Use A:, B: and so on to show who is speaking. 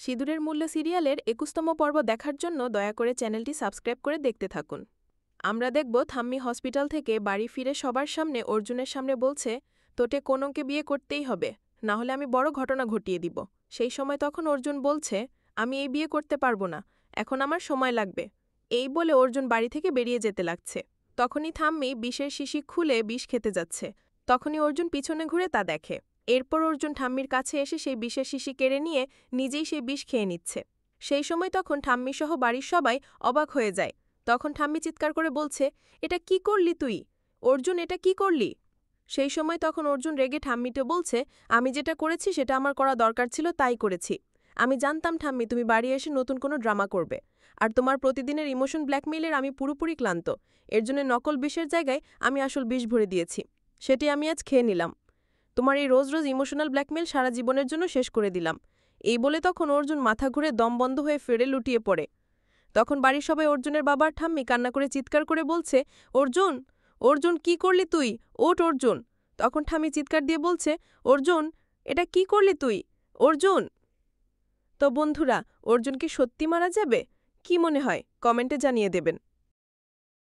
A: সিঁদুরের মূল্য সিরিয়ালের ২১তম পর্ব দেখার জন্য দয়া করে চ্যানেলটি সাবস্ক্রাইব করে দেখতে থাকুন। আমরা দেখব থাম্মি হসপিটাল থেকে বাড়ি ফিরে সবার সামনে অর্জুনের সামনে বলছে, তোকে কোনোকে বিয়ে করতেই হবে, না হলে আমি বড় ঘটনা ঘটিয়ে দিব। সেই সময় তখন অর্জুন বলছে, আমি এই বিয়ে করতে পারবো না, এখন আমার সময় লাগবে। এই বলে অর্জুন বাড়ি থেকে বেরিয়ে যেতে লাগছে। তখনই থাম্মি বিষের শিশি খুলে বিষ খেতে যাচ্ছে। তখনই অর্জুন পিছনে ঘুরে তা দেখে। এরপর অর্জুন ঠাম্মির কাছে এসে সেই বিষের শিশি কেড়ে নিয়ে নিজেই সেই বিষ খেয়ে নিচ্ছে। সেই সময় তখন ঠাম্মিসহ বাড়ির সবাই অবাক হয়ে যায়। তখন ঠাম্মি চিৎকার করে বলছে, এটা কি করলি তুই? অর্জুন, এটা কি করলি? সেই সময় তখন অর্জুন রেগে ঠাম্মিকে বলছে, আমি যেটা করেছি সেটা আমার করা দরকার ছিল, তাই করেছি। আমি জানতাম ঠাম্মি তুমি বাড়ি এসে নতুন কোনো ড্রামা করবে। আর তোমার প্রতিদিনের ইমোশন ব্ল্যাকমেইলের আমি পুরোপুরি ক্লান্ত। এর জন্য নকল বিষের জায়গায় আমি আসল বিষ ভরে দিয়েছি, সেটি আমি আজ খেয়ে নিলাম। তোমার এই রোজ রোজ ইমোশনাল ব্ল্যাকমেইল সারা জীবনের জন্য শেষ করে দিলাম। এই বলে তখন অর্জুন মাথা ঘুরে দম বন্ধ হয়ে ফেরে লুটিয়ে পড়ে। তখন বাড়ির সবাই অর্জুনের বাবার ঠাম্মি কান্না করে চিৎকার করে বলছে, অর্জুন, অর্জুন, কি করলি তুই? ওঠ অর্জুন। তখন ঠাম্মি চিৎকার দিয়ে বলছে, অর্জুন, এটা কি করলি তুই? অর্জুন। তো বন্ধুরা, অর্জুন কি সত্যি মারা যাবে? কি মনে হয় কমেন্টে জানিয়ে দেবেন।